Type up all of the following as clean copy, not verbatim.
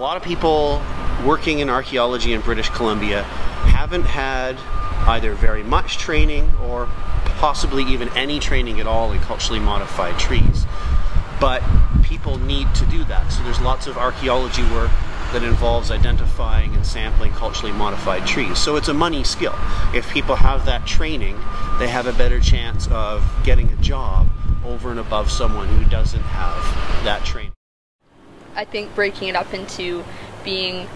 lot of people working in archaeology in British Columbia haven't had either very much training or possibly even any training at all in culturally modified trees. But people need to do that. So there's lots of archaeology work that involves identifying and sampling culturally modified trees. So it's a money skill. If people have that training, they have a better chance of getting a job over and above someone who doesn't have that training. I think breaking it up into being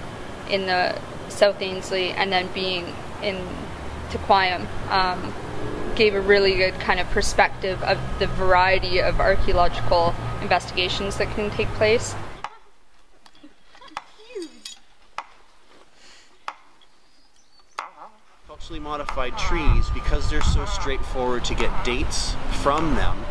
in the South Ainslie and then being in Tequayam gave a really good kind of perspective of the variety of archaeological investigations that can take place. Culturally modified trees, because they're so straightforward to get dates from them,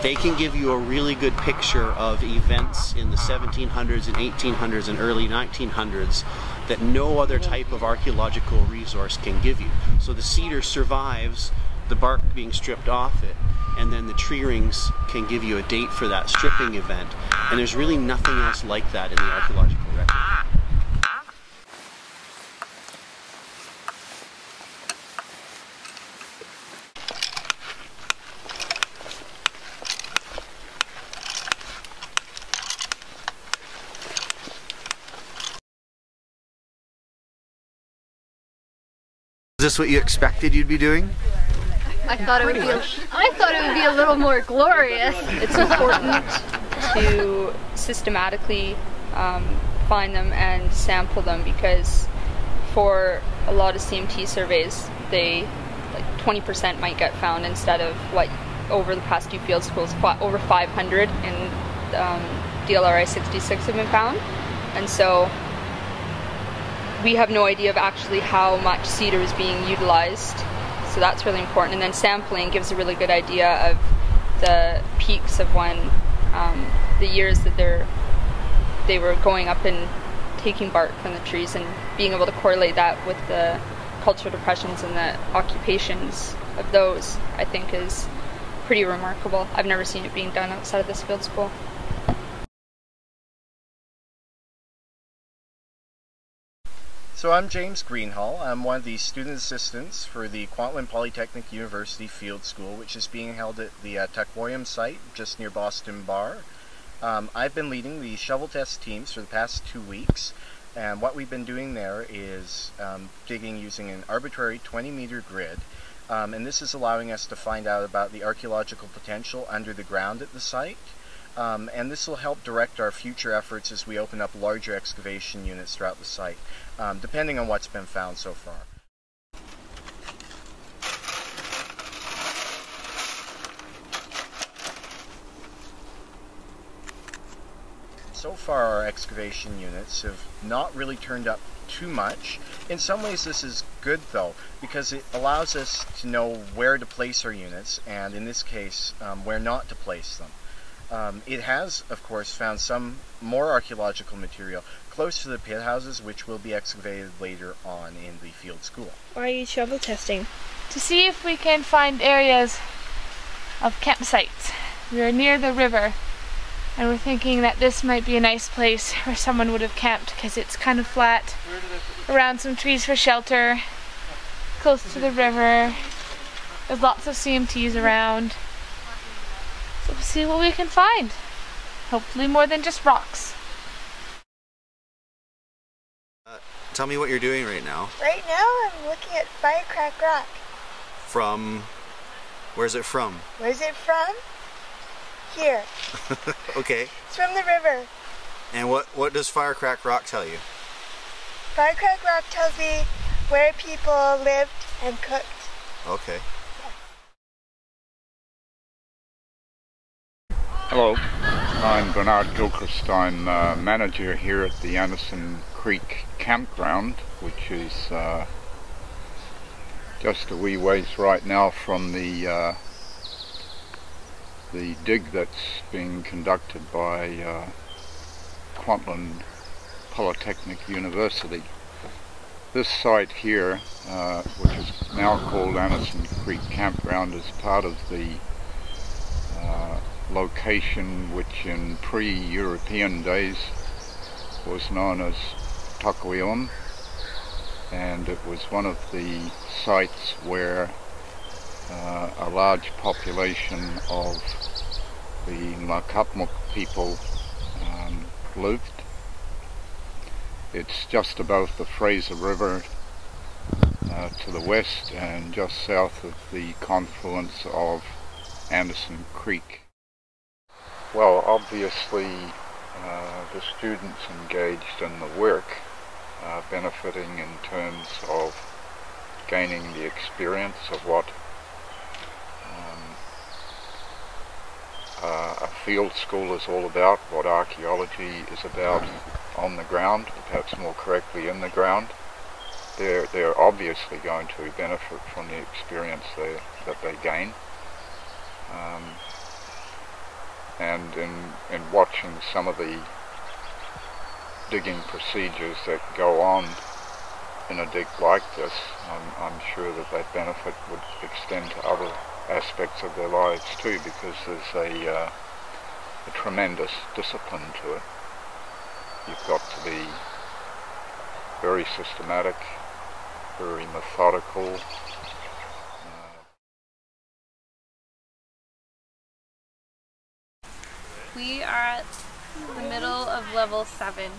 they can give you a really good picture of events in the 1700s and 1800s and early 1900s that no other type of archaeological resource can give you. So the cedar survives the bark being stripped off it, and then the tree rings can give you a date for that stripping event, and there's really nothing else like that in the archaeological record. Is this what you expected you'd be doing? I thought it would be a little more glorious. It's important to systematically find them and sample them, because for a lot of CMT surveys, they like 20% might get found instead of what over the past two field schools, over 500 in DLRI 66 have been found, and so we have no idea of actually how much cedar is being utilized. So that's really important. And then sampling gives a really good idea of the peaks of when the years that they were going up and taking bark from the trees, and being able to correlate that with the cultural depressions and the occupations of those, I think, is pretty remarkable. I've never seen it being done outside of this field school. So I'm James Greenhall. I'm one of the student assistants for the Kwantlen Polytechnic University Field School, which is being held at the Tequayam site just near Boston Bar. I've been leading the shovel test teams for the past 2 weeks, and what we've been doing there is digging using an arbitrary 20-meter grid, and this is allowing us to find out about the archaeological potential under the ground at the site. And this will help direct our future efforts as we open up larger excavation units throughout the site, depending on what's been found so far. So far our excavation units have not really turned up too much. In some ways this is good though, because it allows us to know where to place our units, and in this case where not to place them. It has, of course, found some more archaeological material close to the pit houses, which will be excavated later on in the field school. Why are you shovel testing? To see if we can find areas of campsites. We are near the river, and we're thinking that this might be a nice place where someone would have camped, because it's kind of flat, around some trees for shelter, close to the river. There's lots of CMTs around. So we'll see what we can find. Hopefully more than just rocks. Tell me what you're doing right now. Right now I'm looking at Firecrack Rock. From? Where's it from? Where's it from? Here. Okay. It's from the river. And what does Firecrack Rock tell you? Firecrack Rock tells me where people lived and cooked. Okay. Hello, I'm Bernard Gilchrist. I'm manager here at the Anderson Creek Campground, which is just a wee ways right now from the dig that's being conducted by Kwantlen Polytechnic University. This site here, which is now called Anderson Creek Campground, is part of the location which in pre-European days was known as Tukwayum, and it was one of the sites where a large population of the Makapmuk people lived. It's just above the Fraser River to the west and just south of the confluence of Anderson Creek. Well, obviously the students engaged in the work are benefiting in terms of gaining the experience of what a field school is all about, what archaeology is about on the ground, perhaps more correctly in the ground. They're obviously going to benefit from the experience that they gain. And in watching some of the digging procedures that go on in a dig like this, I'm sure that benefit would extend to other aspects of their lives too, because there's a tremendous discipline to it. You've got to be very systematic, very methodical. We are at the middle of level 7.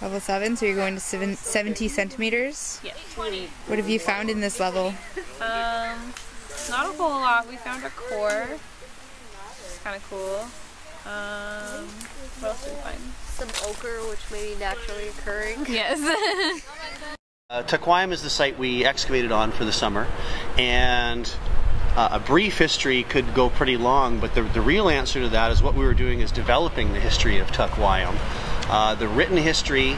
Level 7, so you're going to 70 centimeters? Yes. What have you found in this level? Not a whole lot. We found a core. It's kind of cool. What else did we find? Some ochre, which may be naturally occurring. Yes. Tukwayum is the site we excavated on for the summer, and a brief history could go pretty long, but the real answer to that is what we were doing is developing the history of Tukwayum. The written history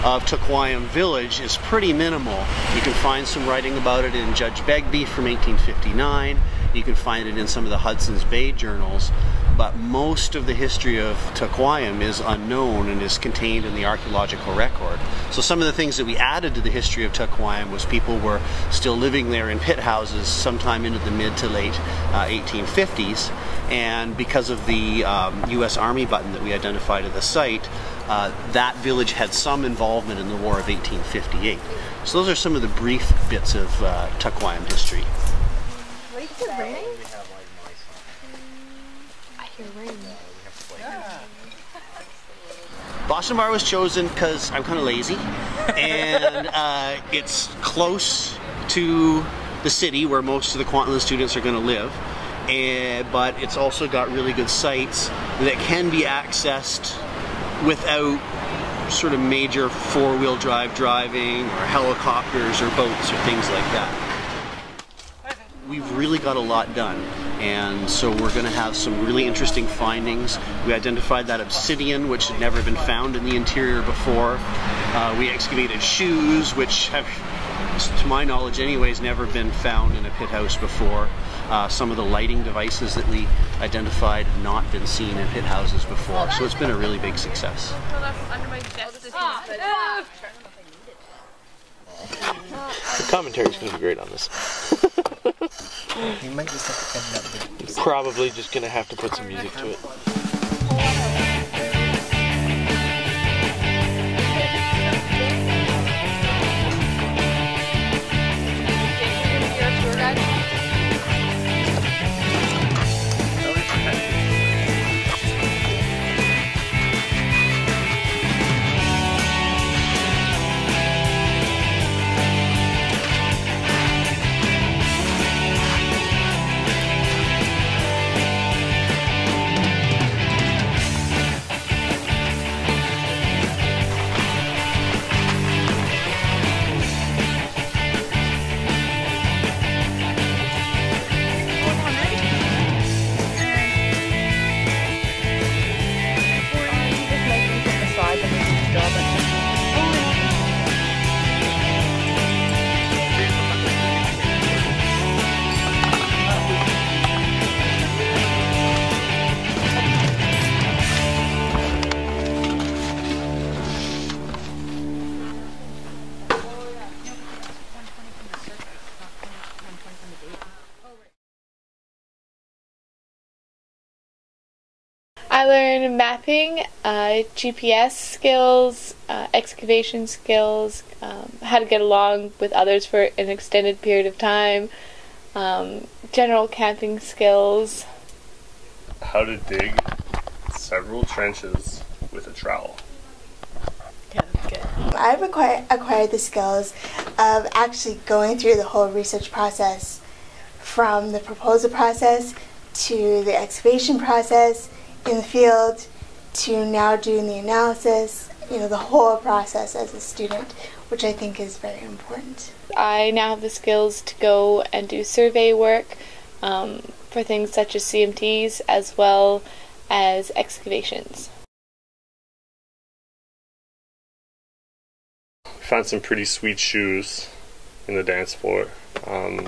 of Tukwayum village is pretty minimal. You can find some writing about it in Judge Begbie from 1859. You can find it in some of the Hudson's Bay journals, but most of the history of Tukwayum is unknown and is contained in the archaeological record. So some of the things that we added to the history of Tukwayum was people were still living there in pit houses sometime into the mid to late 1850s, and because of the U.S. Army button that we identified at the site, that village had some involvement in the War of 1858. So those are some of the brief bits of Tukwayum history. Is it raining? I hear rain. Boston Bar was chosen because I'm kind of lazy, and it's close to the city where most of the Kwantlen students are going to live, but it's also got really good sites that can be accessed without sort of major four-wheel drive driving or helicopters or boats or things like that. We've really got a lot done, and so we're going to have some really interesting findings. We identified that obsidian, which had never been found in the interior before. We excavated shoes, which have, to my knowledge anyways, never been found in a pit house before. Some of the lighting devices that we identified have not been seen in pit houses before, so it's been a really big success. The commentary is going to be great on this. You might just have to end up. Probably just going to have to put some music to it. I learned mapping, GPS skills, excavation skills, how to get along with others for an extended period of time, general camping skills. How to dig several trenches with a trowel. I've acquired the skills of actually going through the whole research process, from the proposal process to the excavation process in the field to now doing the analysis, the whole process as a student, which I think is very important. I now have the skills to go and do survey work for things such as CMTs as well as excavations. Found some pretty sweet shoes in the dance floor. I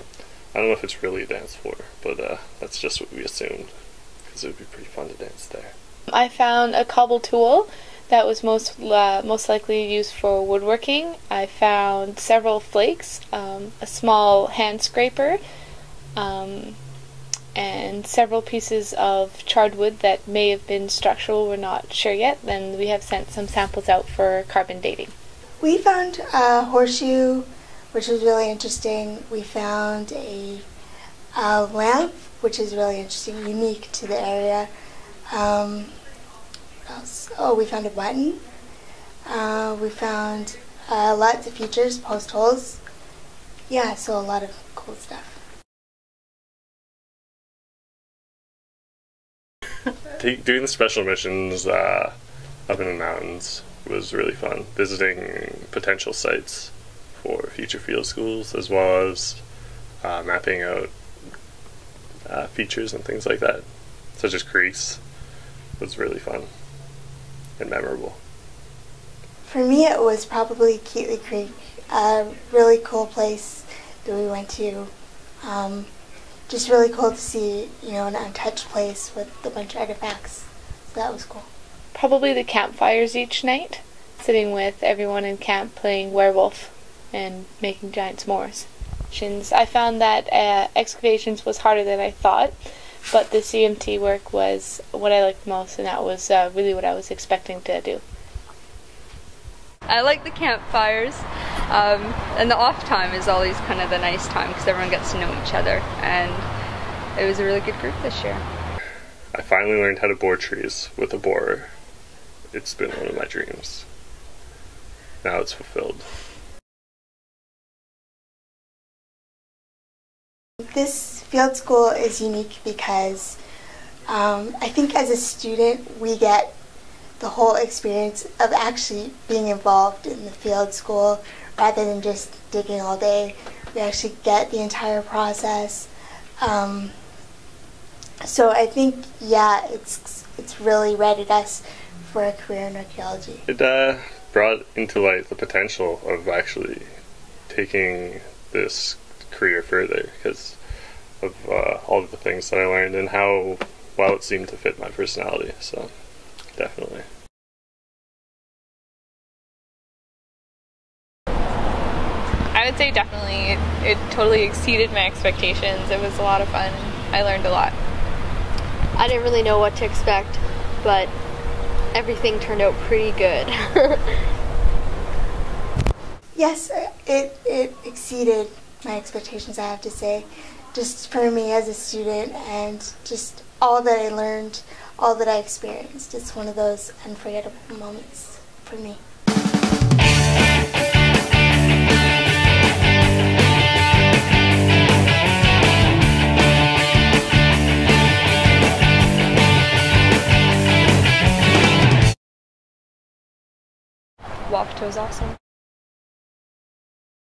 don't know if it's really a dance floor, but that's just what we assumed, because it would be pretty fun to dance there. I found a cobble tool that was most likely used for woodworking. I found several flakes, a small hand scraper, and several pieces of charred wood that may have been structural. We're not sure yet. Then we have sent some samples out for carbon dating. We found a horseshoe, which was really interesting. We found a lamp, which is really interesting, unique to the area. What else? Oh, we found a button. We found lots of features, post holes. Yeah, so a lot of cool stuff. Doing the special missions up in the mountains was really fun. Visiting potential sites for future field schools, as well as mapping out features and things like that, such as creeks, was really fun and memorable. For me, it was probably Keatley Creek, a really cool place that we went to. Just really cool to see, an untouched place with a bunch of artifacts. So that was cool. Probably the campfires each night, sitting with everyone in camp playing werewolf and making giant s'mores. I found that excavations was harder than I thought, but the CMT work was what I liked most, and that was really what I was expecting to do. I like the campfires, and the off time is always kind of the nice time because everyone gets to know each other, and it was a really good group this year. I finally learned how to bore trees with a borer. It's been one of my dreams. Now it's fulfilled. This field school is unique because I think as a student we get the whole experience of actually being involved in the field school rather than just digging all day. We actually get the entire process. So I think, it's really readied us for a career in archaeology. It brought into light the potential of actually taking this career further because of all of the things that I learned and how well it seemed to fit my personality. So definitely. I would say definitely. It totally exceeded my expectations. It was a lot of fun. I learned a lot. I didn't really know what to expect, but everything turned out pretty good. Yes, it exceeded my expectations, I have to say. Just for me as a student and just all that I learned, all that I experienced. It's one of those unforgettable moments for me. Wapato is awesome.